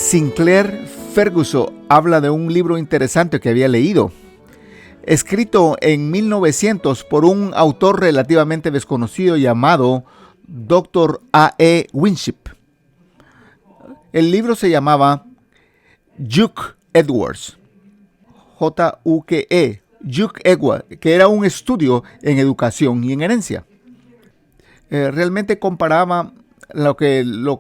Sinclair Ferguson habla de un libro interesante que había leído, escrito en 1900 por un autor relativamente desconocido llamado Dr. A.E. Winship. El libro se llamaba Duke Edwards, J-U-K-E, Duke Edwards, que era un estudio en educación y en herencia. Realmente comparaba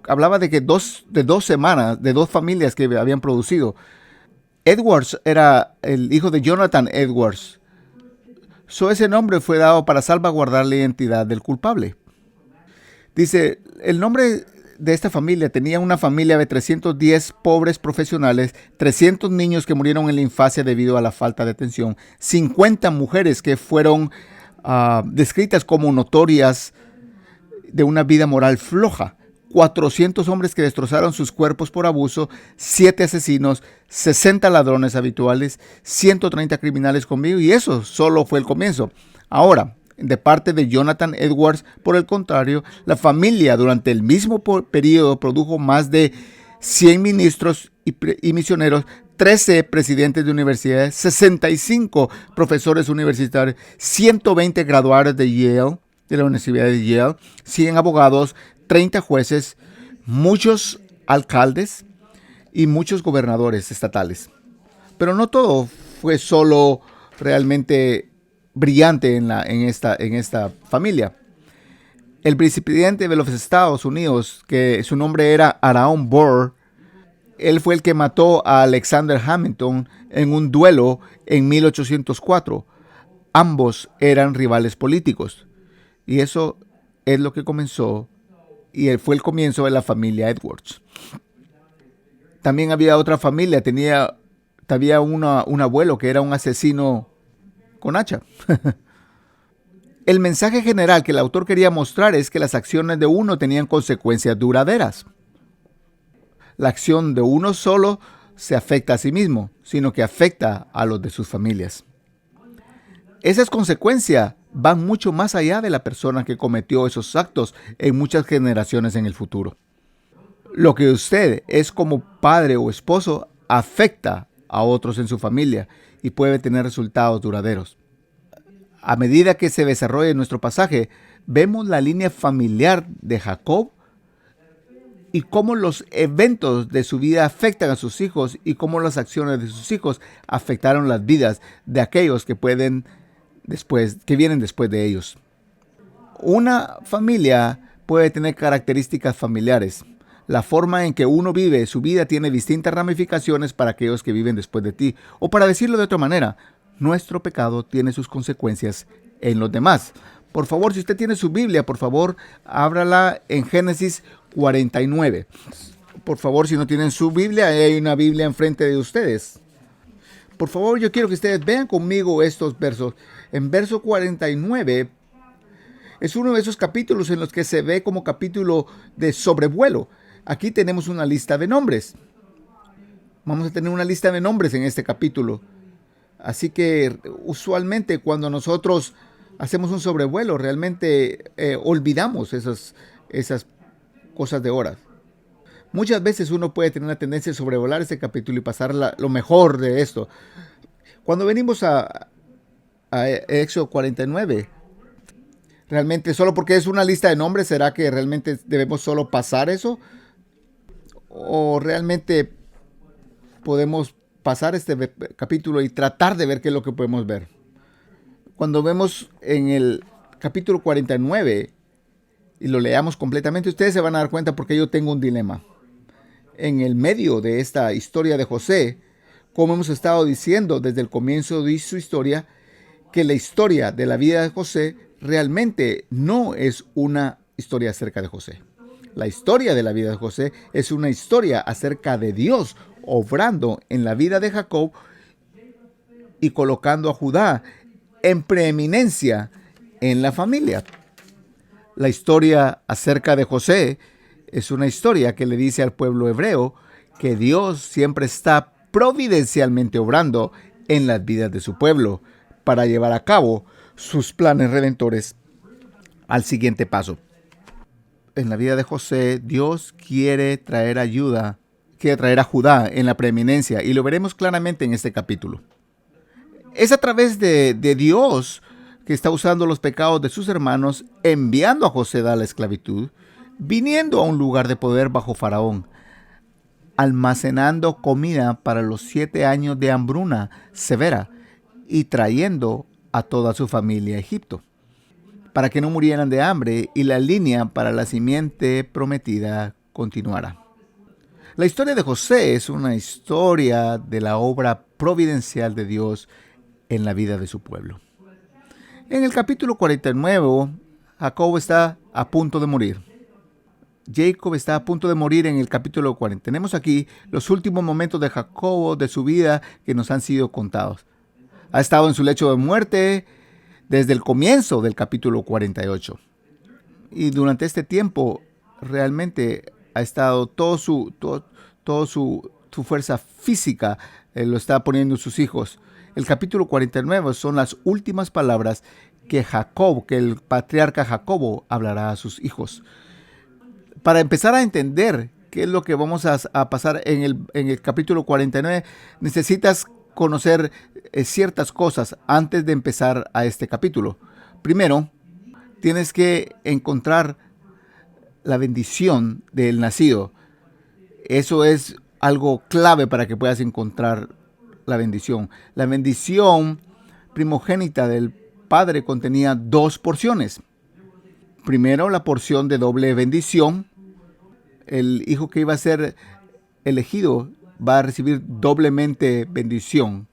hablaba de que de 2 semanas, de 2 familias que habían producido. Edwards era el hijo de Jonathan Edwards. Ese nombre fue dado para salvaguardar la identidad del culpable. Dice, el nombre de esta familia tenía una familia de 310 pobres profesionales, 300 niños que murieron en la infancia debido a la falta de atención, 50 mujeres que fueron descritas como notorias de una vida moral floja, 400 hombres que destrozaron sus cuerpos por abuso, 7 asesinos, 60 ladrones habituales, 130 criminales conmigo, y eso solo fue el comienzo. Ahora, de parte de Jonathan Edwards, por el contrario, la familia durante el mismo periodo produjo más de 100 ministros y misioneros, 13 presidentes de universidades, 65 profesores universitarios, 120 graduados de Yale, de la Universidad de Yale, 100 abogados, 30 jueces, muchos alcaldes y muchos gobernadores estatales. Pero no todo fue solo realmente brillante en esta familia. El vicepresidente de los Estados Unidos, que su nombre era Aaron Burr, él fue el que mató a Alexander Hamilton en un duelo en 1804. Ambos eran rivales políticos. Y eso es lo que comenzó, y fue el comienzo de la familia Edwards. También había otra familia, había un abuelo que era un asesino con hacha. El mensaje general que el autor quería mostrar es que las acciones de uno tenían consecuencias duraderas. La acción de uno solo se afecta a sí mismo, sino que afecta a los de sus familias. Esas consecuencias van mucho más allá de la persona que cometió esos actos en muchas generaciones en el futuro. Lo que usted es como padre o esposo afecta a otros en su familia y puede tener resultados duraderos. A medida que se desarrolla nuestro pasaje, vemos la línea familiar de Jacob y cómo los eventos de su vida afectan a sus hijos y cómo las acciones de sus hijos afectaron las vidas de aquellos que vienen después de ellos. Una familia puede tener características familiares. La forma en que uno vive su vida tiene distintas ramificaciones para aquellos que viven después de ti. O para decirlo de otra manera, nuestro pecado tiene sus consecuencias en los demás. Por favor, si usted tiene su Biblia, por favor, ábrala en Génesis 49. Por favor, si no tienen su Biblia, hay una Biblia enfrente de ustedes. Por favor, yo quiero que ustedes vean conmigo estos versos. En verso 49 es uno de esos capítulos en los que se ve como capítulo de sobrevuelo. Aquí tenemos una lista de nombres. Vamos a tener una lista de nombres en este capítulo. Así que usualmente cuando nosotros hacemos un sobrevuelo, realmente olvidamos esas cosas de horas. Muchas veces uno puede tener la tendencia de sobrevolar este capítulo y pasar lo mejor de esto. Cuando venimos a Éxodo 49, realmente solo porque es una lista de nombres, ¿será que realmente debemos solo pasar eso? ¿O realmente podemos pasar este capítulo y tratar de ver qué es lo que podemos ver? Cuando vemos en el capítulo 49 y lo leamos completamente, ustedes se van a dar cuenta porque yo tengo un dilema. En el medio de esta historia de José, como hemos estado diciendo desde el comienzo de su historia, que la historia de la vida de José realmente no es una historia acerca de José. La historia de la vida de José es una historia acerca de Dios obrando en la vida de Jacob y colocando a Judá en preeminencia en la familia. La historia acerca de José es una historia que le dice al pueblo hebreo que Dios siempre está providencialmente obrando en las vidas de su pueblo para llevar a cabo sus planes redentores al siguiente paso. En la vida de José, Dios quiere traer ayuda quiere traer a Judá en la preeminencia, y lo veremos claramente en este capítulo. Es a través de Dios que está usando los pecados de sus hermanos, enviando a José a la esclavitud, viniendo a un lugar de poder bajo Faraón, almacenando comida para los 7 años de hambruna severa y trayendo a toda su familia a Egipto, para que no murieran de hambre y la línea para la simiente prometida continuara. La historia de José es una historia de la obra providencial de Dios en la vida de su pueblo. En el capítulo 49, Jacob está a punto de morir. Jacob está a punto de morir en el capítulo 40. Tenemos aquí los últimos momentos de Jacob, de su vida, que nos han sido contados. Ha estado en su lecho de muerte desde el comienzo del capítulo 48. Y durante este tiempo realmente ha estado toda su fuerza física, lo está poniendo en sus hijos. El capítulo 49 son las últimas palabras que el patriarca Jacobo hablará a sus hijos. Para empezar a entender qué es lo que vamos a pasar en el capítulo 49, necesitas conocer ciertas cosas antes de empezar a este capítulo. Primero, tienes que encontrar la bendición del nacido. Eso es algo clave para que puedas encontrar la bendición. La bendición primogénita del padre contenía 2 porciones. Primero, la porción de doble bendición. El hijo que iba a ser elegido va a recibir doblemente bendición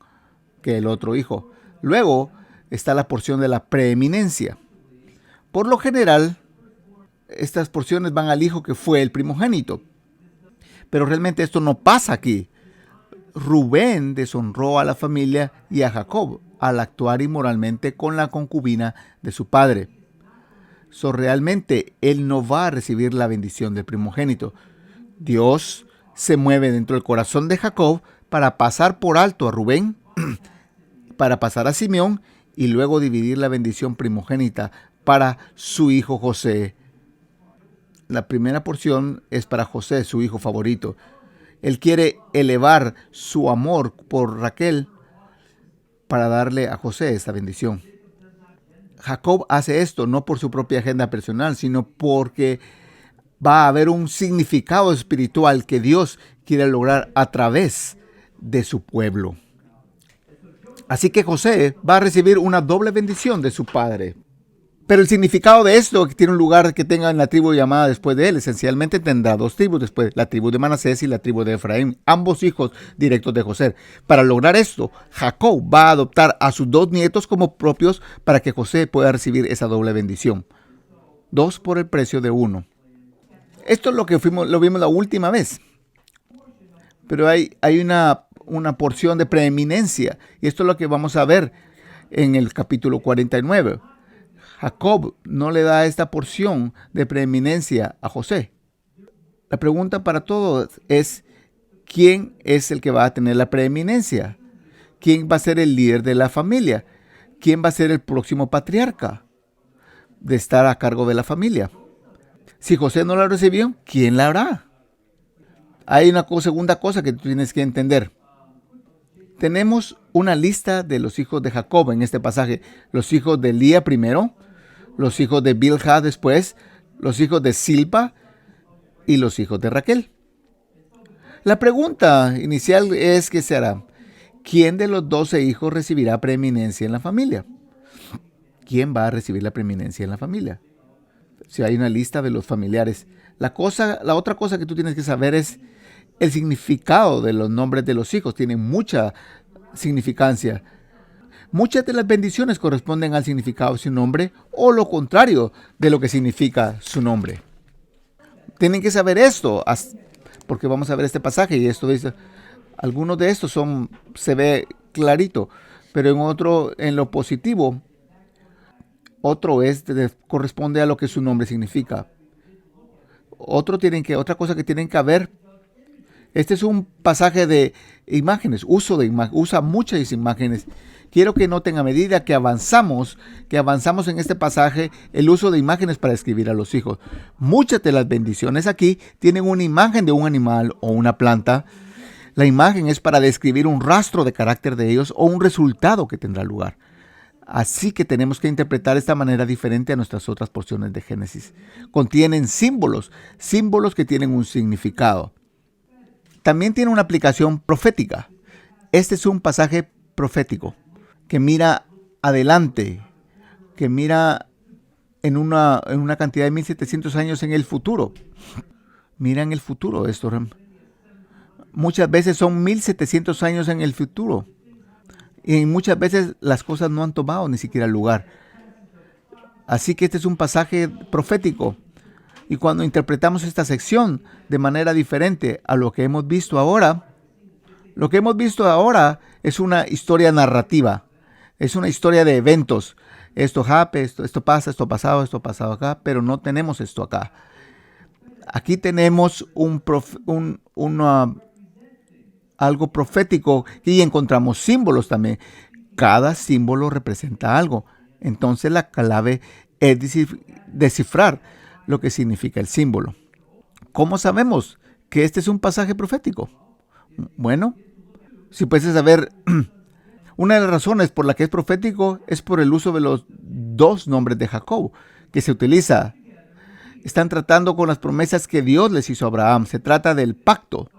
que el otro hijo. Luego está la porción de la preeminencia. Por lo general, estas porciones van al hijo que fue el primogénito. Pero realmente esto no pasa aquí. Rubén deshonró a la familia y a Jacob al actuar inmoralmente con la concubina de su padre. Realmente él no va a recibir la bendición del primogénito. Dios se mueve dentro del corazón de Jacob para pasar por alto a Rubén, para pasar a Simeón y luego dividir la bendición primogénita para su hijo José. La primera porción es para José, su hijo favorito. Él quiere elevar su amor por Raquel para darle a José esta bendición. Jacob hace esto no por su propia agenda personal, sino porque va a haber un significado espiritual que Dios quiere lograr a través de su pueblo. Así que José va a recibir una doble bendición de su padre. Pero el significado de esto, que tiene un lugar que tenga en la tribu llamada después de él, esencialmente tendrá 2 tribus después, la tribu de Manasés y la tribu de Efraín, ambos hijos directos de José. Para lograr esto, Jacob va a adoptar a sus 2 nietos como propios para que José pueda recibir esa doble bendición. 2 por el precio de 1. Esto es lo que lo vimos la última vez. Pero hay una porción de preeminencia, y esto es lo que vamos a ver en el capítulo 49. Jacob no le da esta porción de preeminencia a José. La pregunta para todos es, ¿quién es el que va a tener la preeminencia? ¿Quién va a ser el líder de la familia? ¿Quién va a ser el próximo patriarca de estar a cargo de la familia? Si José no la recibió, ¿quién la hará? Hay una segunda cosa que tú tienes que entender. Tenemos una lista de los hijos de Jacob en este pasaje. Los hijos de Lía primero, los hijos de Bilha después, los hijos de Silpa y los hijos de Raquel. La pregunta inicial es, ¿qué se hará? ¿Quién de los 12 hijos recibirá preeminencia en la familia? ¿Quién va a recibir la preeminencia en la familia? Si hay una lista de los familiares. La otra cosa que tú tienes que saber es el significado de los nombres de los hijos. Tienen mucha significancia. Muchas de las bendiciones corresponden al significado de su nombre o lo contrario de lo que significa su nombre. Tienen que saber esto, porque vamos a ver este pasaje y esto dice, algunos de estos se ve clarito, pero en lo positivo, corresponde a lo que su nombre significa. Otra cosa que tienen que ver. Este es un pasaje de imágenes, usa muchas imágenes Quiero que noten a medida que avanzamos en este pasaje, el uso de imágenes para describir a los hijos. Muchas de las bendiciones aquí tienen una imagen de un animal o una planta. La imagen es para describir un rastro de carácter de ellos o un resultado que tendrá lugar. Así que tenemos que interpretar esta manera diferente a nuestras otras porciones de Génesis. Contienen símbolos que tienen un significado. También tiene una aplicación profética. Este es un pasaje profético que mira adelante, que mira en una cantidad de 1700 años en el futuro. Mira en el futuro esto. Muchas veces son 1700 años en el futuro. Y muchas veces las cosas no han tomado ni siquiera lugar. Así que este es un pasaje profético. Y cuando interpretamos esta sección de manera diferente a lo que hemos visto ahora, es una historia narrativa. Es una historia de eventos. Esto pasa, esto ha pasado acá, pero no tenemos esto acá. Aquí tenemos algo profético y encontramos símbolos también. Cada símbolo representa algo. Entonces la clave es descifrar lo que significa el símbolo. ¿Cómo sabemos que este es un pasaje profético? Bueno, si puedes saber, una de las razones por la que es profético es por el uso de los dos nombres de Jacob que se utiliza. Están tratando con las promesas que Dios les hizo a Abraham. Se trata del pacto.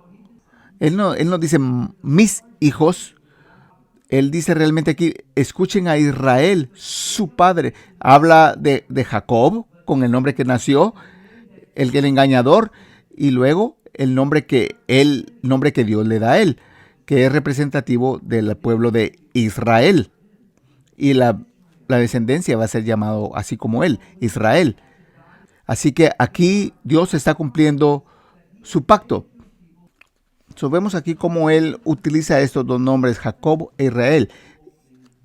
Él no dice mis hijos. Él dice realmente aquí, escuchen a Israel, su padre. Habla de Jacob con el nombre que nació, el engañador, y luego el nombre que Dios le da a él, que es representativo del pueblo de Israel. Y la descendencia va a ser llamado así como él, Israel. Así que aquí Dios está cumpliendo su pacto. Vemos aquí cómo él utiliza estos dos nombres, Jacob e Israel.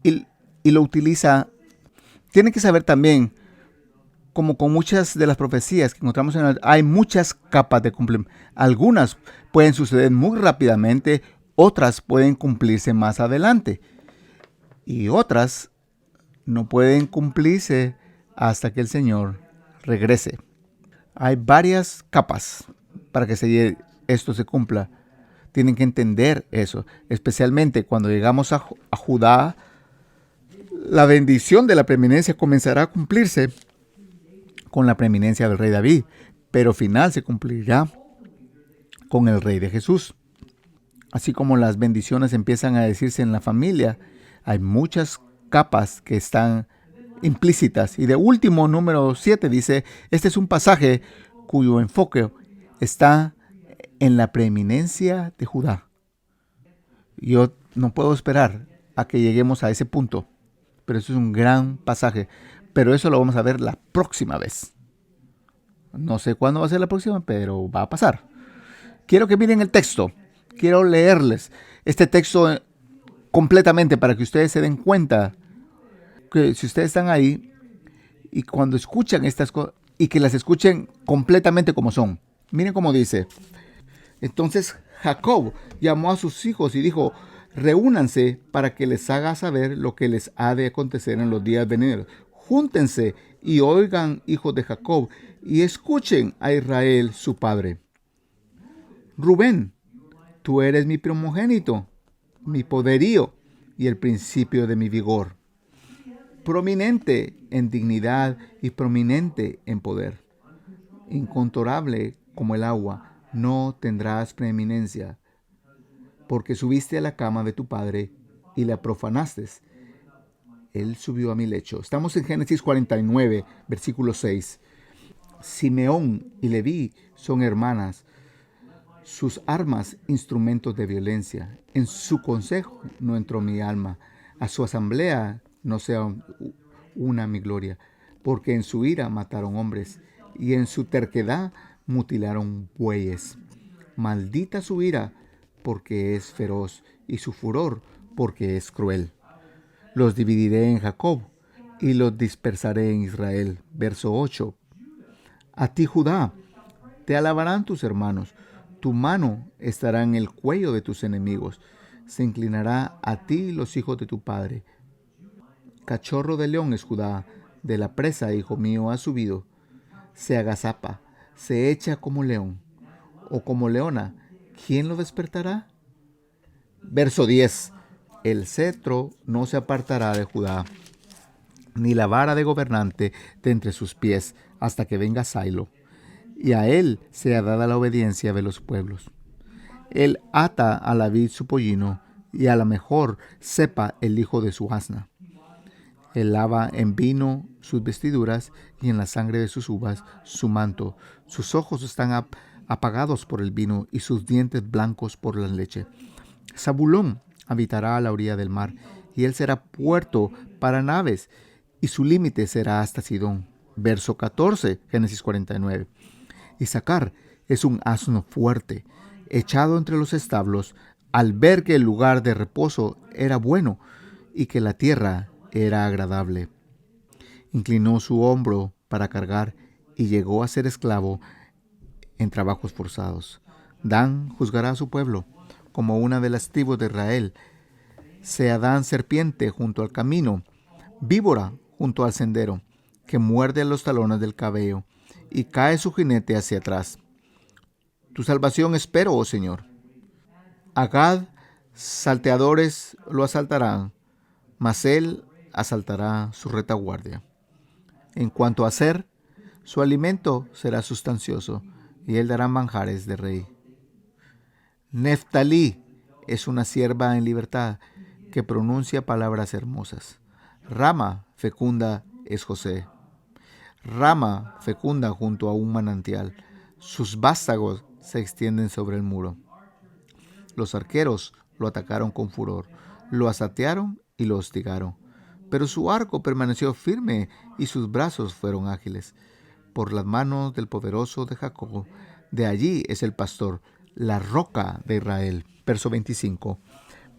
Y lo utiliza. Tienen que saber también, como con muchas de las profecías que encontramos hay muchas capas de cumplimiento. Algunas pueden suceder muy rápidamente, otras pueden cumplirse más adelante. Y otras no pueden cumplirse hasta que el Señor regrese. Hay varias capas para que esto se cumpla. Tienen que entender eso, especialmente cuando llegamos a Judá. La bendición de la preeminencia comenzará a cumplirse con la preeminencia del rey David, pero al final se cumplirá con el rey de Jesús. Así como las bendiciones empiezan a decirse en la familia, hay muchas capas que están implícitas. Y de último, número 7 dice, este es un pasaje cuyo enfoque está en la preeminencia de Judá. Yo no puedo esperar a que lleguemos a ese punto, pero eso es un gran pasaje. Pero eso lo vamos a ver la próxima vez. No sé cuándo va a ser la próxima, pero va a pasar. Quiero que miren el texto. Quiero leerles este texto completamente para que ustedes se den cuenta que si ustedes están ahí y cuando escuchan estas cosas y que las escuchen completamente como son. Miren cómo dice. Entonces Jacob llamó a sus hijos y dijo, reúnanse para que les haga saber lo que les ha de acontecer en los días venideros. Júntense y oigan, hijos de Jacob, y escuchen a Israel, su padre. Rubén, tú eres mi primogénito, mi poderío y el principio de mi vigor. Prominente en dignidad y prominente en poder. Incontorable como el agua, no tendrás preeminencia, porque subiste a la cama de tu padre y la profanaste. Él subió a mi lecho. Estamos en Génesis 49, versículo 6. Simeón y Leví son hermanas, sus armas instrumentos de violencia. En su consejo no entró mi alma, a su asamblea no sea una mi gloria, porque en su ira mataron hombres y en su terquedad mutilaron bueyes. Maldita su ira, porque es feroz, y su furor, porque es cruel. Los dividiré en Jacob y los dispersaré en Israel. Verso 8. A ti, Judá, te alabarán tus hermanos. Tu mano estará en el cuello de tus enemigos. Se inclinará a ti los hijos de tu padre. cachorro de león es Judá, de la presa, hijo mío, ha subido. Se agazapa, se echa como león, o como leona. ¿Quién lo despertará? Verso 10. El cetro no se apartará de Judá, ni la vara de gobernante de entre sus pies, hasta que venga Silo, y a él sea dada la obediencia de los pueblos. Él ata a la vid su pollino, y a la mejor cepa el hijo de su asna. Él lava en vino sus vestiduras, y en la sangre de sus uvas su manto. Sus ojos están apagados por el vino, y sus dientes blancos por la leche. Zabulón habitará a la orilla del mar, y él será puerto para naves, y su límite será hasta Sidón. Verso 14, Génesis 49. Isacar es un asno fuerte, echado entre los establos, al ver que el lugar de reposo era bueno y que la tierra era agradable. Inclinó su hombro para cargar y llegó a ser esclavo en trabajos forzados. Dan juzgará a su pueblo como una de las tribus de Israel. Sea Dan serpiente junto al camino, víbora junto al sendero, que muerde los talones del cabello y cae su jinete hacia atrás. Tu salvación espero, oh Señor. A Gad, salteadores lo asaltarán, mas él asaltará su retaguardia. En cuanto a Aser, su alimento será sustancioso, y él dará manjares de rey. Neftalí es una sierva en libertad, que pronuncia palabras hermosas. Rama fecunda es José. Rama fecunda junto a un manantial. Sus vástagos se extienden sobre el muro. Los arqueros lo atacaron con furor, lo asatearon y lo hostigaron. Pero su arco permaneció firme y sus brazos fueron ágiles. Por las manos del poderoso de Jacob, de allí es el pastor, la roca de Israel. Verso 25.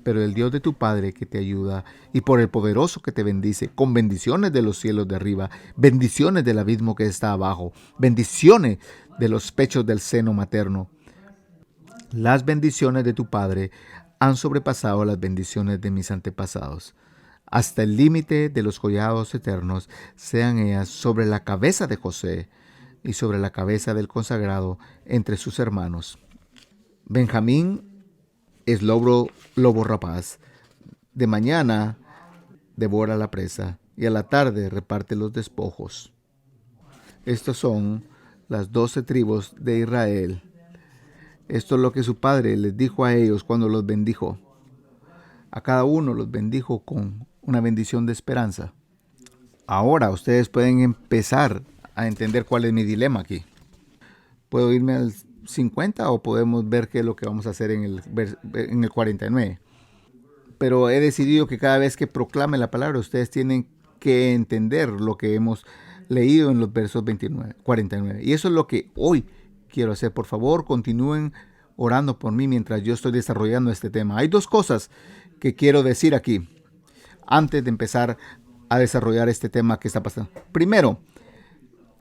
Pero el Dios de tu Padre que te ayuda, y por el poderoso que te bendice, con bendiciones de los cielos de arriba, bendiciones del abismo que está abajo, bendiciones de los pechos del seno materno. Las bendiciones de tu Padre han sobrepasado las bendiciones de mis antepasados, hasta el límite de los collados eternos, sean ellas sobre la cabeza de José y sobre la cabeza del consagrado entre sus hermanos. Benjamín es lobo rapaz. De mañana devora la presa y a la tarde reparte los despojos. Estos son las 12 tribus de Israel. Esto es lo que su padre les dijo a ellos cuando los bendijo. A cada uno los bendijo con una bendición de esperanza. Ahora ustedes pueden empezar a entender cuál es mi dilema aquí. ¿Puedo irme al 50 o podemos ver qué es lo que vamos a hacer en el 49? Pero he decidido que cada vez que proclame la palabra, ustedes tienen que entender lo que hemos leído en los versos 49. Y eso es lo que hoy quiero hacer. Por favor, continúen orando por mí mientras yo estoy desarrollando este tema. Hay dos cosas que quiero decir aquí antes de empezar a desarrollar este tema que está pasando. Primero,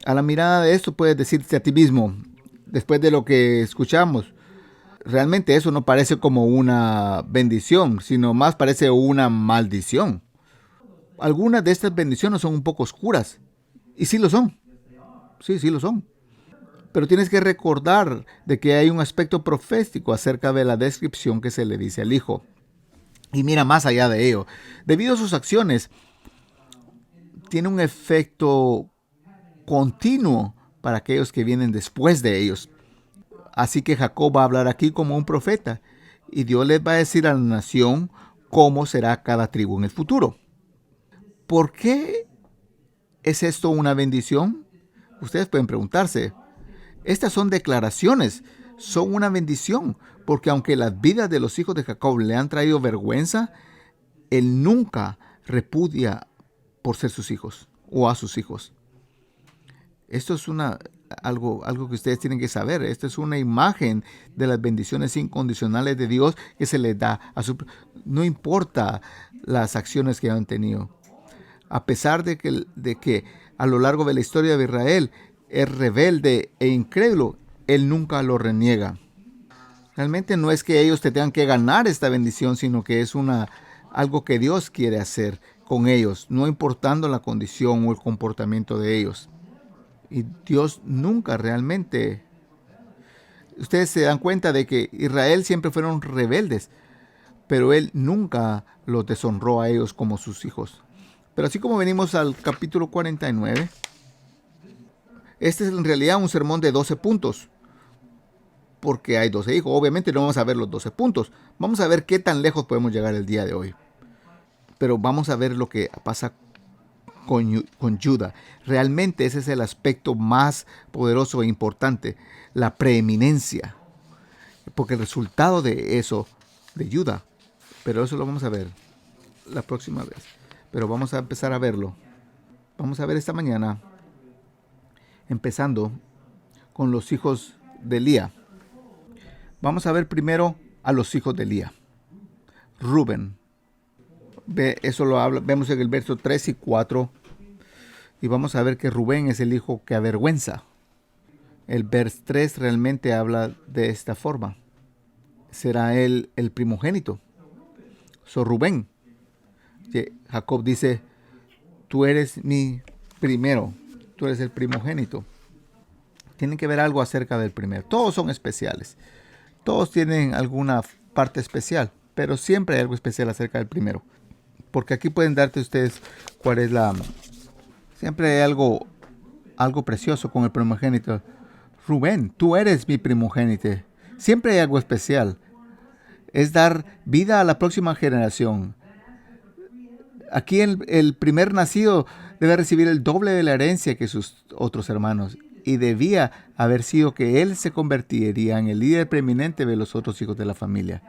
a la mirada de esto puedes decirte a ti mismo, después de lo que escuchamos, realmente eso no parece como una bendición, sino más parece una maldición. Algunas de estas bendiciones son un poco oscuras, y sí lo son. Sí lo son. Pero tienes que recordar de que hay un aspecto profético acerca de la descripción que se le dice al hijo. Y mira, más allá de ello, debido a sus acciones, tiene un efecto continuo para aquellos que vienen después de ellos. Así que Jacob va a hablar aquí como un profeta, y Dios les va a decir a la nación cómo será cada tribu en el futuro. ¿Por qué es esto una bendición? Ustedes pueden preguntarse. Estas son declaraciones, son una bendición, porque aunque las vidas de los hijos de Jacob le han traído vergüenza, él nunca repudia por ser sus hijos o a sus hijos. Esto es algo que ustedes tienen que saber. Esto es una imagen de las bendiciones incondicionales de Dios que se les da no importa las acciones que han tenido. A pesar de que a lo largo de la historia de Israel es rebelde e incrédulo, él nunca lo reniega. Realmente no es que ellos te tengan que ganar esta bendición, sino que es algo que Dios quiere hacer con ellos, no importando la condición o el comportamiento de ellos. Y Dios nunca realmente... Ustedes se dan cuenta de que Israel siempre fueron rebeldes, pero Él nunca los deshonró a ellos como sus hijos. Pero así como venimos al capítulo 49, este es en realidad un sermón de 12 puntos, porque hay 12 hijos. Obviamente no vamos a ver los 12 puntos, vamos a ver qué tan lejos podemos llegar el día de hoy. Pero vamos a ver lo que pasa con Judá. Realmente ese es el aspecto más poderoso e importante, la preeminencia, porque el resultado de eso, de Judá, pero eso lo vamos a ver la próxima vez. Pero vamos a empezar a verlo. Vamos a ver esta mañana, empezando con los hijos de Lía. Vamos a ver primero a los hijos de Lía. Rubén. Eso lo vemos en el verso 3 y 4. Y vamos a ver que Rubén es el hijo que avergüenza. El verso 3 realmente habla de esta forma. Será él el primogénito. Rubén. Jacob dice, tú eres mi primero. Tú eres el primogénito. Tienen que ver algo acerca del primero. Todos son especiales. Todos tienen alguna parte especial. Pero siempre hay algo especial acerca del primero. Porque aquí pueden darte ustedes cuál es la... Siempre hay algo precioso con el primogénito. Rubén, tú eres mi primogénito. Siempre hay algo especial. Es dar vida a la próxima generación. Aquí el primer nacido debe recibir el doble de la herencia que sus otros hermanos. Y debía haber sido que él se convertiría en el líder preeminente de los otros hijos de la familia.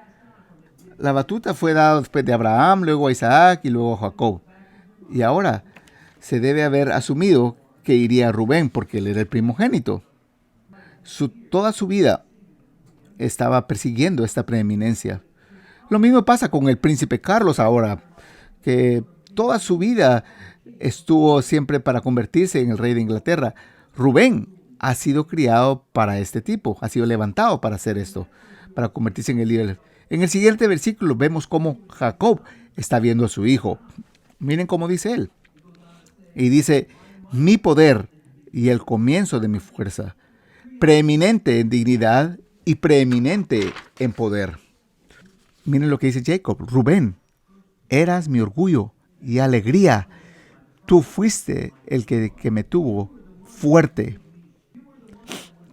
La batuta fue dada después de Abraham, luego a Isaac y luego a Jacob. Y ahora se debe haber asumido que iría a Rubén porque él era el primogénito. Toda su vida estaba persiguiendo esta preeminencia. Lo mismo pasa con el príncipe Carlos ahora, que toda su vida estuvo siempre para convertirse en el rey de Inglaterra. Rubén ha sido criado para este tipo, ha sido levantado para hacer esto, para convertirse en el líder. En el siguiente versículo vemos cómo Jacob está viendo a su hijo. Miren cómo dice él. Y dice, mi poder y el comienzo de mi fuerza, preeminente en dignidad y preeminente en poder. Miren lo que dice Jacob. Rubén, eras mi orgullo y alegría. Tú fuiste el que me tuvo fuerte.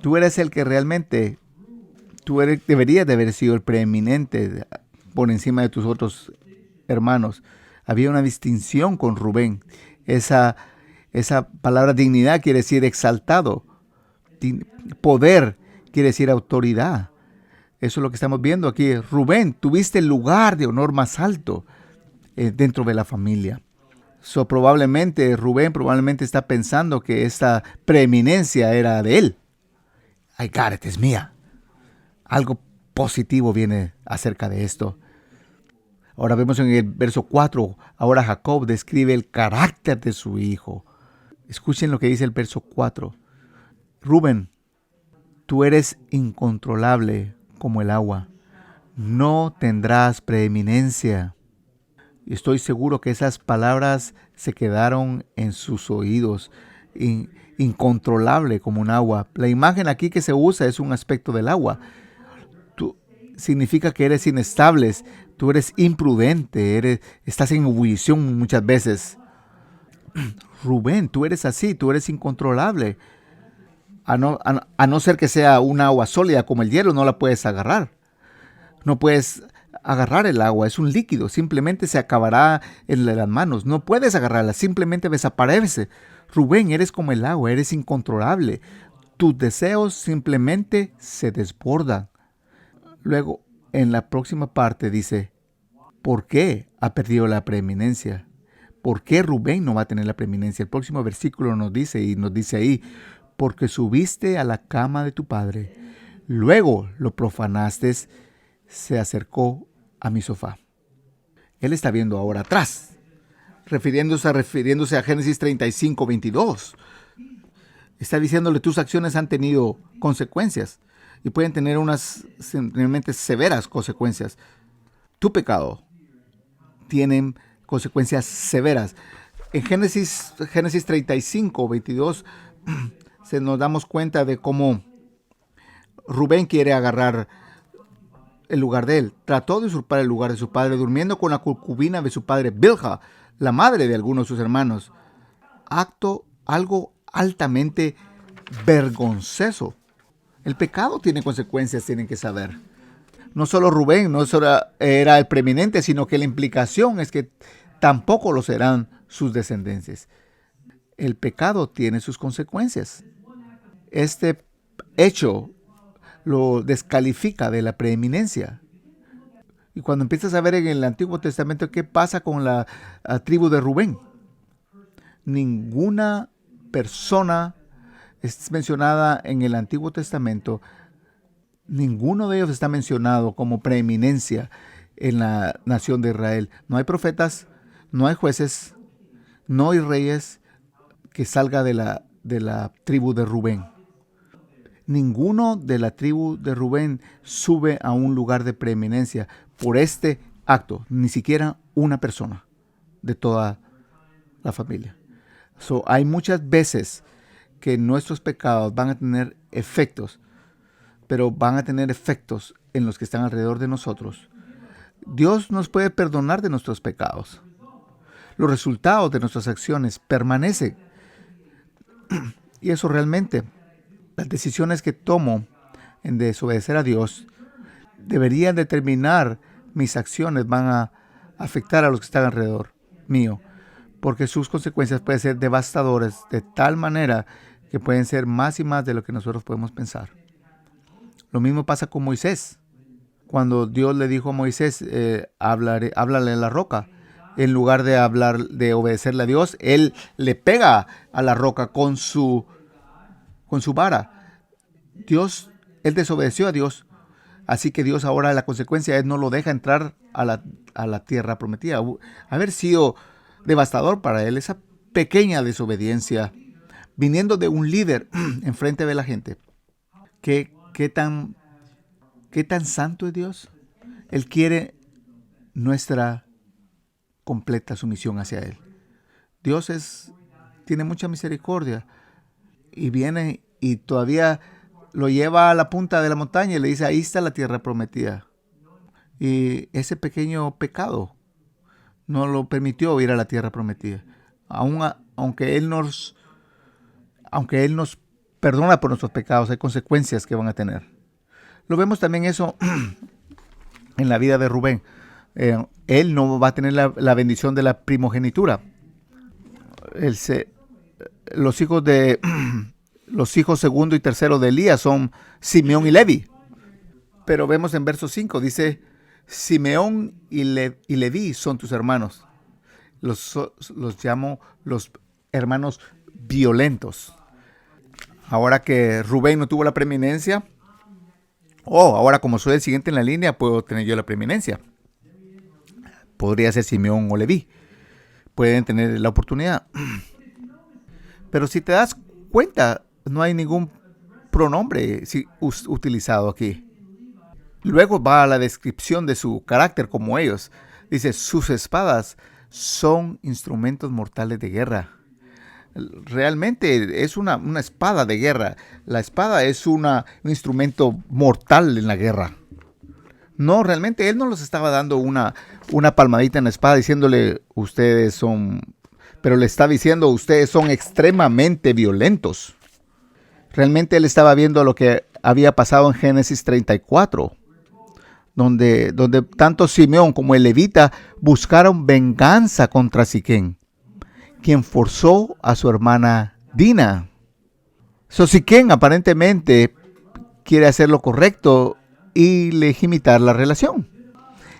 Tú eres el que realmente, deberías de haber sido el preeminente por encima de tus otros hermanos. Había una distinción con Rubén. Esa palabra dignidad quiere decir exaltado. Poder quiere decir autoridad. Eso es lo que estamos viendo aquí. Rubén, tuviste el lugar de honor más alto dentro de la familia. Rubén probablemente está pensando que esta preeminencia era de él. I got it, es mía. Algo positivo viene acerca de esto. Ahora vemos en el verso 4, ahora Jacob describe el carácter de su hijo. Escuchen lo que dice el verso 4. Rubén, tú eres incontrolable como el agua. No tendrás preeminencia. Y estoy seguro que esas palabras se quedaron en sus oídos. Incontrolable como un agua. La imagen aquí que se usa es un aspecto del agua. Significa que eres inestable, tú eres imprudente, estás en ebullición muchas veces. Rubén, tú eres así, tú eres incontrolable. A no ser que sea un agua sólida como el hielo, no la puedes agarrar. No puedes agarrar el agua, es un líquido, simplemente se acabará en las manos. No puedes agarrarla, simplemente desaparece. Rubén, eres como el agua, eres incontrolable. Tus deseos simplemente se desbordan. Luego, en la próxima parte dice, ¿por qué ha perdido la preeminencia? ¿Por qué Rubén no va a tener la preeminencia? El próximo versículo nos dice ahí, porque subiste a la cama de tu padre, luego lo profanaste, se acercó a mi sofá. Él está viendo ahora atrás, refiriéndose a Génesis 35, 22. Está diciéndole, tus acciones han tenido consecuencias. Y pueden tener unas realmente severas consecuencias. Tu pecado tiene consecuencias severas. En Génesis 35, 22, nos damos cuenta de cómo Rubén quiere agarrar el lugar de él. Trató de usurpar el lugar de su padre, durmiendo con la concubina de su padre, Bilha, la madre de algunos de sus hermanos. Algo altamente vergonzoso. El pecado tiene consecuencias, tienen que saber. No solo Rubén no solo era el preeminente, sino que la implicación es que tampoco lo serán sus descendencias. El pecado tiene sus consecuencias. Este hecho lo descalifica de la preeminencia. Y cuando empiezas a ver en el Antiguo Testamento qué pasa con la tribu de Rubén, ninguna persona es mencionada en el Antiguo Testamento. Ninguno de ellos está mencionado como preeminencia en la nación de Israel. No hay profetas, no hay jueces, no hay reyes que salga de la tribu de Rubén. Ninguno de la tribu de Rubén sube a un lugar de preeminencia por este acto, ni siquiera una persona de toda la familia. Hay muchas veces que nuestros pecados van a tener efectos, pero van a tener efectos en los que están alrededor de nosotros. Dios nos puede perdonar de nuestros pecados. Los resultados de nuestras acciones permanecen. Y eso realmente, las decisiones que tomo en desobedecer a Dios, deberían determinar mis acciones, van a afectar a los que están alrededor mío, porque sus consecuencias pueden ser devastadoras de tal manera que pueden ser más y más de lo que nosotros podemos pensar. Lo mismo pasa con Moisés. Cuando Dios le dijo a Moisés, háblale a la roca, en lugar de obedecerle a Dios, él le pega a la roca con su vara. Él desobedeció a Dios. Así que Dios ahora, la consecuencia es no lo deja entrar a la tierra prometida. Haber sido devastador para él esa pequeña desobediencia viniendo de un líder enfrente de la gente. ¿Qué tan santo es Dios? Él quiere nuestra completa sumisión hacia Él. Dios tiene mucha misericordia y viene y todavía lo lleva a la punta de la montaña y le dice, ahí está la tierra prometida. Y ese pequeño pecado no lo permitió ir a la tierra prometida. Aunque Él nos perdona por nuestros pecados, hay consecuencias que van a tener. Lo vemos también eso en la vida de Rubén. Él no va a tener la bendición de la primogenitura. Los hijos segundo y tercero de Elías son Simeón y Levi. Pero vemos en verso 5, dice, Simeón y Levi son tus hermanos. Los llamo los hermanos violentos. Ahora que Rubén no tuvo la preeminencia, ahora como soy el siguiente en la línea, puedo tener yo la preeminencia. Podría ser Simeón o Leví. Pueden tener la oportunidad. Pero si te das cuenta, no hay ningún pronombre utilizado aquí. Luego va a la descripción de su carácter como ellos. Dice, sus espadas son instrumentos mortales de guerra. Realmente es una espada de guerra. La espada es un instrumento mortal en la guerra. No, realmente él no los estaba dando una palmadita en la espada diciéndole, ustedes son... Pero le está diciendo, ustedes son extremadamente violentos. Realmente él estaba viendo lo que había pasado en Génesis 34. Donde tanto Simeón como el levita buscaron venganza contra Siquén, quien forzó a su hermana Dina. Siquén aparentemente quiere hacer lo correcto y legitimar la relación.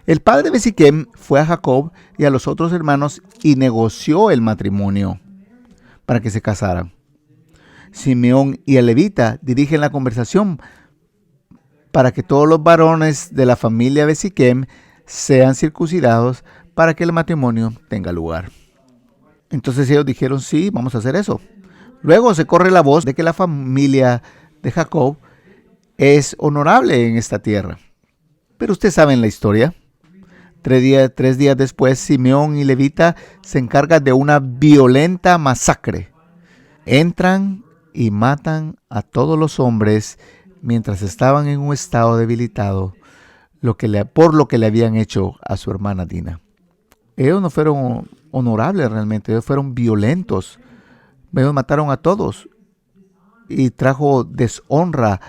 El padre de Siquén fue a Jacob y a los otros hermanos y negoció el matrimonio para que se casaran. Simeón y el levita dirigen la conversación para que todos los varones de la familia de Siquén sean circuncidados para que el matrimonio tenga lugar. Entonces ellos dijeron, sí, vamos a hacer eso. Luego se corre la voz de que la familia de Jacob es honorable en esta tierra. Pero ustedes saben la historia. Tres días después, Simeón y Levita se encargan de una violenta masacre. Entran y matan a todos los hombres mientras estaban en un estado debilitado, por lo que le habían hecho a su hermana Dina. Ellos no fueron honorables realmente, ellos fueron violentos. Ellos mataron a todos y trajo deshonra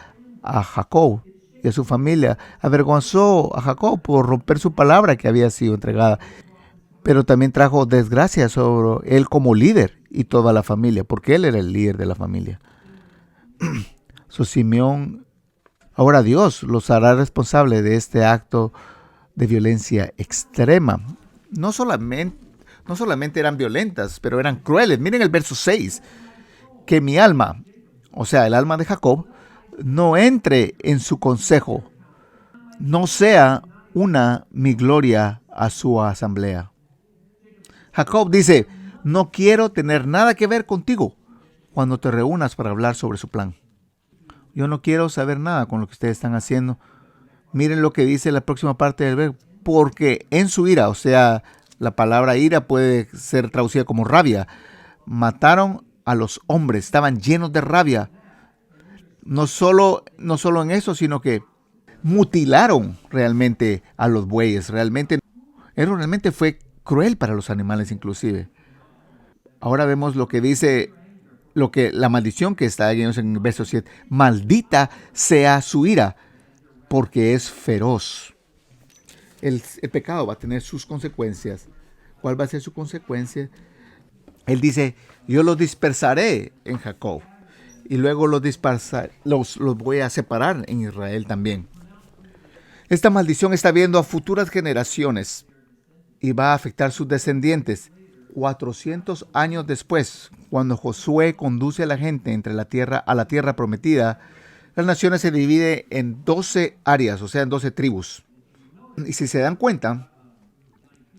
a Jacob y a su familia. Avergonzó a Jacob por romper su palabra que había sido entregada. Pero también trajo desgracia sobre él como líder y toda la familia, porque él era el líder de la familia. Simeón, ahora Dios los hará responsable de este acto de violencia extrema. No solamente eran violentas, pero eran crueles. Miren el verso 6. Que mi alma, o sea, el alma de Jacob, no entre en su consejo, no sea mi gloria a su asamblea. Jacob dice, no quiero tener nada que ver contigo cuando te reúnas para hablar sobre su plan. Yo no quiero saber nada con lo que ustedes están haciendo. Miren lo que dice la próxima parte del verbo. Porque en su ira, o sea, la palabra ira puede ser traducida como rabia, mataron a los hombres, estaban llenos de rabia. No solo en eso, sino que mutilaron realmente a los bueyes. Realmente fue cruel para los animales inclusive. Ahora vemos lo que dice, la maldición que está en el verso 7. Maldita sea su ira, porque es feroz. El pecado va a tener sus consecuencias. ¿Cuál va a ser su consecuencia? Él dice, yo los dispersaré en Jacob y luego los voy a separar en Israel también. Esta maldición está viendo a futuras generaciones y va a afectar a sus descendientes. 400 años después, cuando Josué conduce a la gente a la tierra prometida, las naciones se dividen en 12 áreas, o sea, en 12 tribus. Y si se dan cuenta,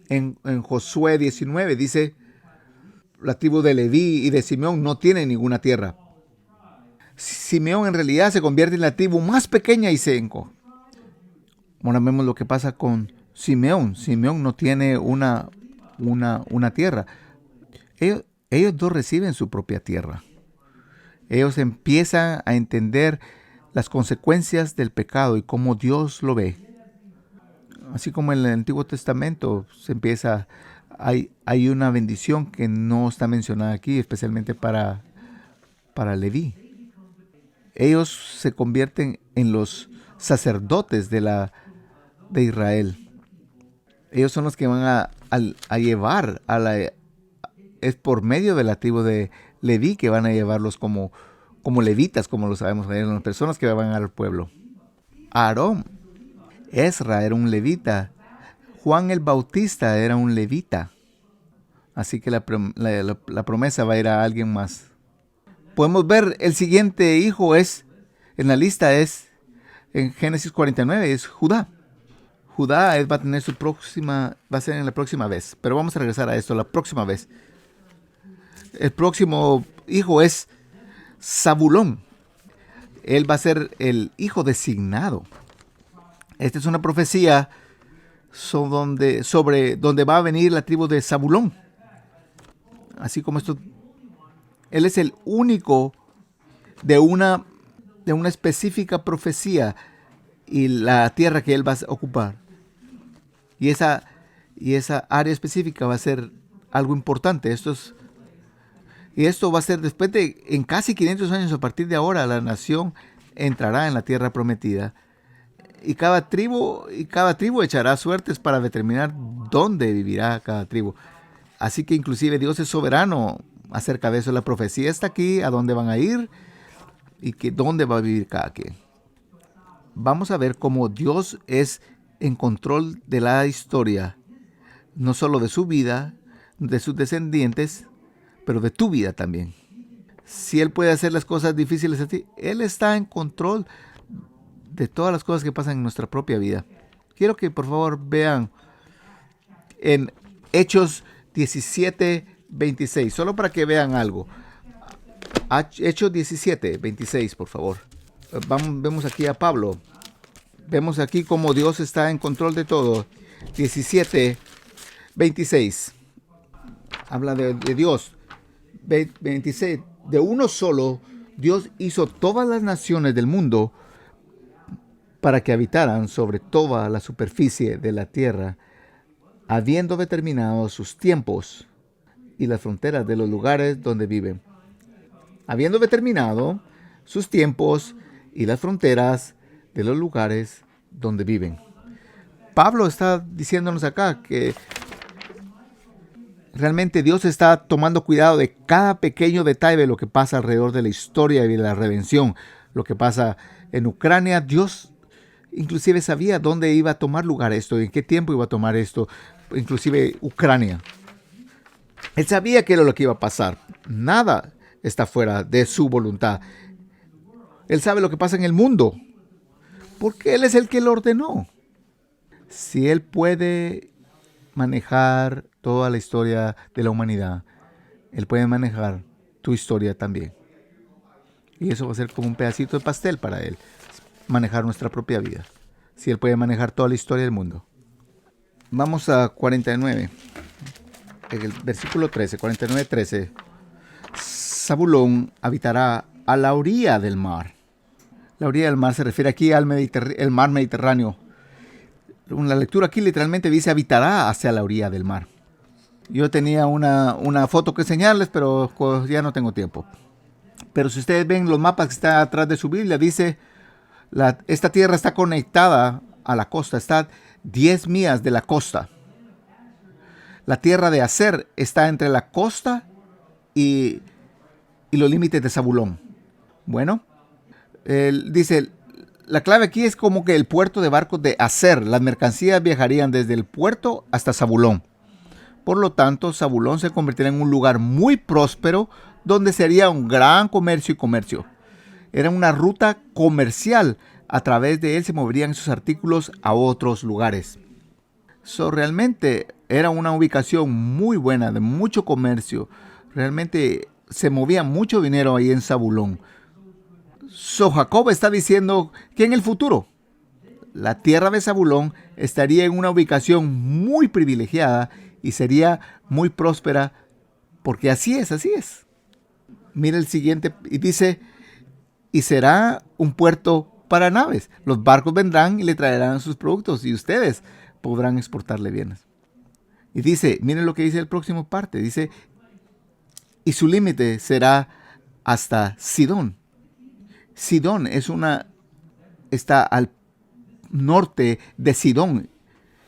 en Josué 19 dice, la tribu de Leví y de Simeón no tienen ninguna tierra. Simeón en realidad se convierte en la tribu más pequeña y seco. Ahora vemos lo que pasa con Simeón. Simeón no tiene una tierra. Ellos dos reciben su propia tierra. Ellos empiezan a entender las consecuencias del pecado y cómo Dios lo ve. Así como en el Antiguo Testamento hay una bendición que no está mencionada aquí, especialmente para Leví. Ellos se convierten en los sacerdotes de Israel. Ellos son los que van a llevar es por medio de la tribu de Leví que van a llevarlos como levitas, como lo sabemos, las personas que van al pueblo. Aarón, Ezra era un levita. Juan el Bautista era un levita. Así que la promesa va a ir a alguien más. Podemos ver el siguiente hijo en la lista en Génesis 49, es Judá. Judá va a tener va a ser en la próxima vez. Pero vamos a regresar a esto la próxima vez. El próximo hijo es Zabulón. Él va a ser el hijo designado. Esta es una profecía sobre donde va a venir la tribu de Zabulón. Así como esto, él es el único de una específica profecía y la tierra que él va a ocupar. Y esa área específica va a ser algo importante. Esto va a ser después en casi 500 años, a partir de ahora, la nación entrará en la tierra prometida. Y cada tribu echará suertes para determinar dónde vivirá cada tribu. Así que inclusive Dios es soberano acerca de eso. La profecía está aquí, a dónde van a ir y dónde va a vivir cada quien. Vamos a ver cómo Dios es en control de la historia, no solo de su vida, de sus descendientes, pero de tu vida también. Si Él puede hacer las cosas difíciles a ti, Él está en control de todas las cosas que pasan en nuestra propia vida. Quiero que por favor vean en Hechos 17:26, solo para que vean algo. Hechos 17:26, por favor. Vemos aquí a Pablo. Vemos aquí cómo Dios está en control de todo. 17:26. Habla de Dios. 26. De uno solo, Dios hizo todas las naciones del mundo para que habitaran sobre toda la superficie de la tierra, habiendo determinado sus tiempos y las fronteras de los lugares donde viven. Habiendo determinado sus tiempos y las fronteras de los lugares donde viven. Pablo está diciéndonos acá que realmente Dios está tomando cuidado de cada pequeño detalle de lo que pasa alrededor de la historia y de la redención. Lo que pasa en Ucrania, Dios inclusive sabía dónde iba a tomar lugar esto, en qué tiempo iba a tomar esto, inclusive Ucrania. Él sabía que era lo que iba a pasar. Nada está fuera de su voluntad. Él sabe lo que pasa en el mundo, porque Él es el que lo ordenó. Si Él puede manejar toda la historia de la humanidad, Él puede manejar tu historia también. Y eso va a ser como un pedacito de pastel para Él, manejar nuestra propia vida. Si Él puede manejar toda la historia del mundo. Vamos a 49. En el versículo 13, 49:13. Zabulón habitará a la orilla del mar. La orilla del mar se refiere aquí al el mar Mediterráneo. La lectura aquí literalmente dice habitará hacia la orilla del mar. Yo tenía una foto que enseñarles, pero ya no tengo tiempo. Pero si ustedes ven los mapas que están atrás de su Biblia, dice, esta tierra está conectada a la costa, está 10 millas de la costa. La tierra de Aser está entre la costa y los límites de Zabulón. Bueno, dice, la clave aquí es como que el puerto de barcos de Aser. Las mercancías viajarían desde el puerto hasta Zabulón. Por lo tanto, Zabulón se convertiría en un lugar muy próspero donde sería un gran comercio y comercio. Era una ruta comercial. A través de él se moverían sus artículos a otros lugares. Realmente era una ubicación muy buena, de mucho comercio. Realmente se movía mucho dinero ahí en Zabulón. Jacob está diciendo que en el futuro la tierra de Zabulón estaría en una ubicación muy privilegiada y sería muy próspera, porque así es. Mira el siguiente y dice, y será un puerto para naves. Los barcos vendrán y le traerán sus productos y ustedes podrán exportarle bienes. Y dice, miren lo que dice el próximo parte, dice, y su límite será hasta Sidón. Sidón está al norte de Sidón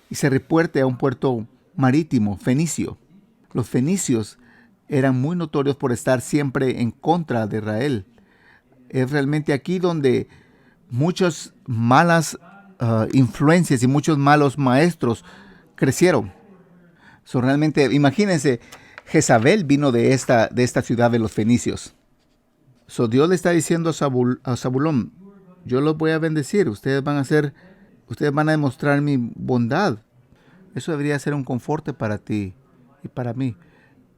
y se refiere a un puerto marítimo fenicio. Los fenicios eran muy notorios por estar siempre en contra de Israel. Es realmente aquí donde muchas malas influencias y muchos malos maestros crecieron. Realmente, imagínense, Jezabel vino de esta ciudad de los fenicios. Dios le está diciendo a Zabulón, yo los voy a bendecir, ustedes van a demostrar mi bondad. Eso debería ser un conforte para ti y para mí,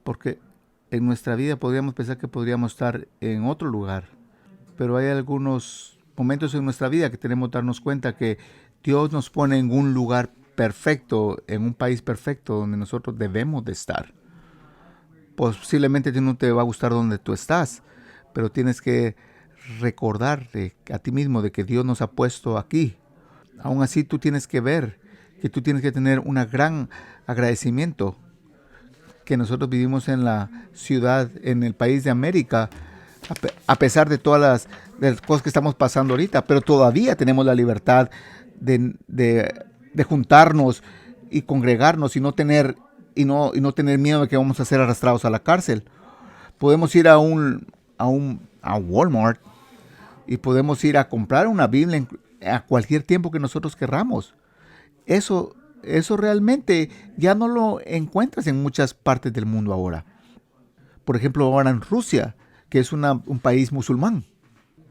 porque en nuestra vida podríamos pensar que podríamos estar en otro lugar, pero hay algunos momentos en nuestra vida que tenemos que darnos cuenta que Dios nos pone en un lugar perfecto, en un país perfecto donde nosotros debemos de estar. Posiblemente no te va a gustar donde tú estás, pero tienes que recordarte a ti mismo de que Dios nos ha puesto aquí. Aún así, tú tienes que ver que tú tienes que tener un gran agradecimiento que nosotros vivimos en la ciudad, en el país de América, a pesar de todas las cosas que estamos pasando ahorita, pero todavía tenemos la libertad de juntarnos y congregarnos y no tener miedo de que vamos a ser arrastrados a la cárcel. Podemos ir a Walmart y podemos ir a comprar una Biblia a cualquier tiempo que nosotros querramos. Eso realmente ya no lo encuentras en muchas partes del mundo ahora. Por ejemplo, ahora en Rusia, que es un país musulmán.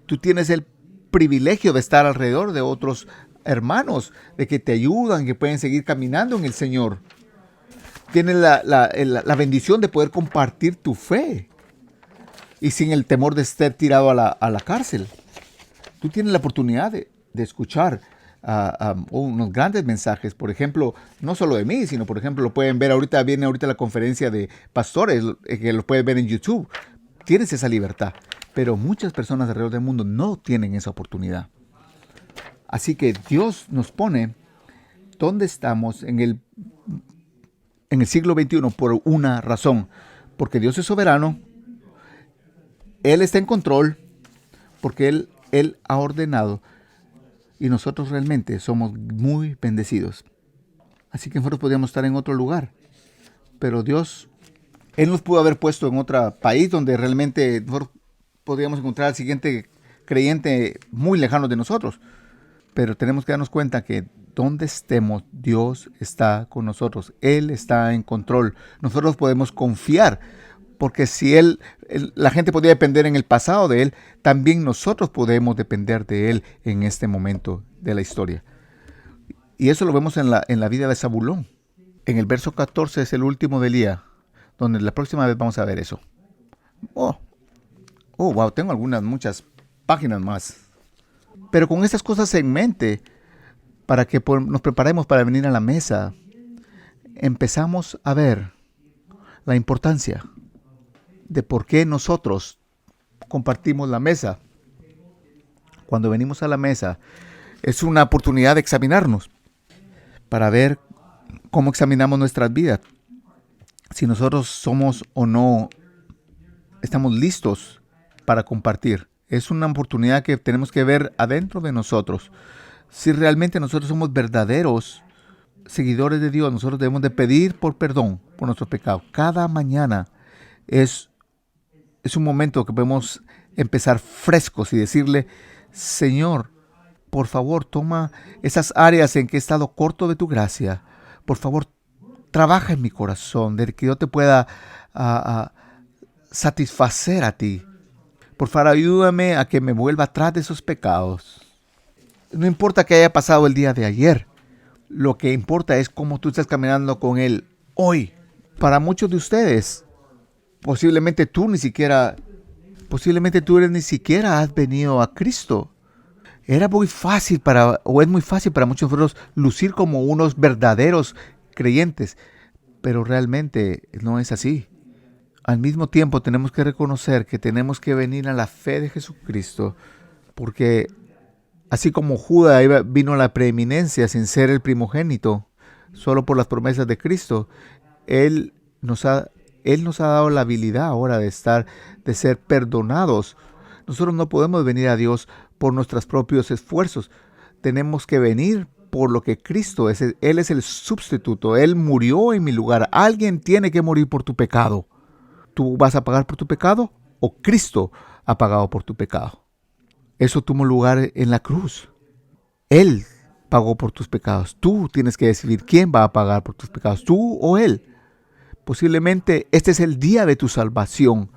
Tú tienes el privilegio de estar alrededor de otros hermanos, de que te ayudan, que pueden seguir caminando en el Señor. Tienes la bendición de poder compartir tu fe y sin el temor de estar tirado a la cárcel. Tú tienes la oportunidad de escuchar unos grandes mensajes. Por ejemplo, no solo de mí, sino por ejemplo lo pueden ver viene ahorita la conferencia de pastores, que lo pueden ver en YouTube. Tienes esa libertad, pero muchas personas alrededor del mundo no tienen esa oportunidad. Así que Dios nos pone donde estamos en el siglo XXI por una razón, porque Dios es soberano, Él está en control, porque Él ha ordenado, y nosotros realmente somos muy bendecidos. Así que nosotros podríamos estar en otro lugar, pero Dios, Él nos pudo haber puesto en otro país donde realmente nosotros podríamos encontrar al siguiente creyente muy lejano de nosotros. Pero tenemos que darnos cuenta que donde estemos, Dios está con nosotros. Él está en control. Nosotros podemos confiar, porque si la gente podía depender en el pasado de Él, también nosotros podemos depender de Él en este momento de la historia. Y eso lo vemos en la vida de Zabulón. En el verso 14 es el último del día, donde la próxima vez vamos a ver eso. Wow, tengo muchas páginas más. Pero con estas cosas en mente, para que nos preparemos para venir a la mesa, empezamos a ver la importancia de por qué nosotros compartimos la mesa. Cuando venimos a la mesa, es una oportunidad de examinarnos, para ver cómo examinamos nuestras vidas. Si nosotros somos o no, estamos listos para compartir. Es una oportunidad que tenemos que ver adentro de nosotros. Si realmente nosotros somos verdaderos seguidores de Dios, nosotros debemos de pedir por perdón por nuestros pecados. Cada mañana es un momento que podemos empezar frescos y decirle: Señor, por favor, toma esas áreas en que he estado corto de tu gracia. Por favor, trabaja en mi corazón, de que yo te pueda satisfacer a ti. Por favor, ayúdame a que me vuelva atrás de esos pecados. No importa que haya pasado el día de ayer. Lo que importa es cómo tú estás caminando con Él hoy. Para muchos de ustedes, posiblemente tú ni siquiera has venido a Cristo. Es muy fácil para muchos de nosotros lucir como unos verdaderos creyentes, pero realmente no es así. Al mismo tiempo tenemos que reconocer que tenemos que venir a la fe de Jesucristo, porque así como Judas vino a la preeminencia sin ser el primogénito, solo por las promesas de Cristo, Él nos ha dado la habilidad ahora de ser perdonados. Nosotros no podemos venir a Dios por nuestros propios esfuerzos. Tenemos que venir por lo que Cristo es. Él es el sustituto. Él murió en mi lugar. Alguien tiene que morir por tu pecado. ¿Tú vas a pagar por tu pecado o Cristo ha pagado por tu pecado? Eso tomó lugar en la cruz. Él pagó por tus pecados. Tú tienes que decidir quién va a pagar por tus pecados, tú o Él. Posiblemente este es el día de tu salvación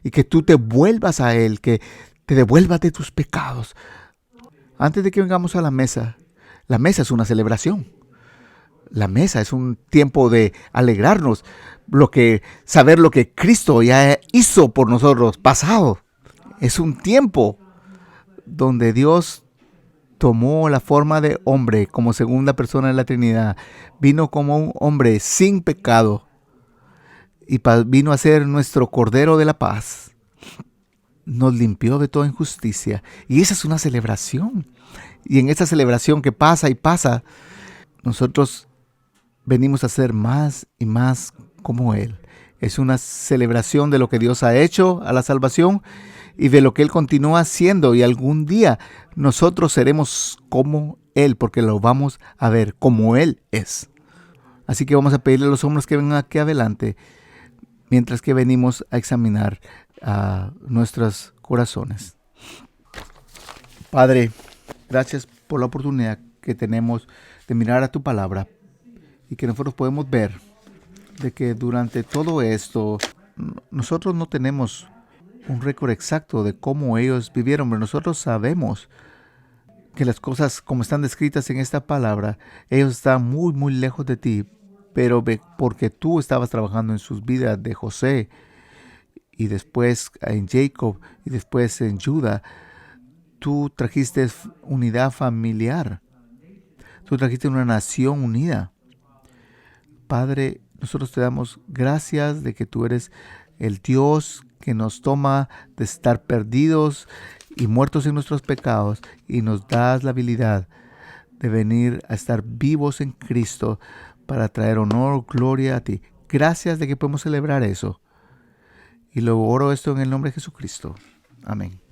y que tú te vuelvas a Él, que te devuelvas de tus pecados. Antes de que vengamos a la mesa es una celebración. La mesa es un tiempo de alegrarnos, saber lo que Cristo ya hizo por nosotros, pasado. Es un tiempo donde Dios tomó la forma de hombre como segunda persona de la Trinidad. Vino como un hombre sin pecado y vino a ser nuestro Cordero de la Paz. Nos limpió de toda injusticia. Y esa es una celebración. Y en esa celebración que pasa y pasa, nosotros venimos a ser más y más como Él. Es una celebración de lo que Dios ha hecho a la salvación y de lo que Él continúa haciendo. Y algún día nosotros seremos como Él, porque lo vamos a ver como Él es. Así que vamos a pedirle a los hombres que vengan aquí adelante, mientras que venimos a examinar nuestros corazones. Padre, gracias por la oportunidad que tenemos de mirar a tu palabra y que nosotros podemos ver de que durante todo esto nosotros no tenemos un récord exacto de cómo ellos vivieron, pero nosotros sabemos que las cosas como están descritas en esta palabra, ellos están muy, muy lejos de ti, pero porque tú estabas trabajando en sus vidas de José y después en Jacob y después en Judá, tú trajiste unidad familiar Tú trajiste una nación unida. Padre, nosotros te damos gracias de que tú eres el Dios que nos toma de estar perdidos y muertos en nuestros pecados y nos das la habilidad de venir a estar vivos en Cristo para traer honor, gloria a ti. Gracias de que podemos celebrar eso. Y luego oro esto en el nombre de Jesucristo. Amén.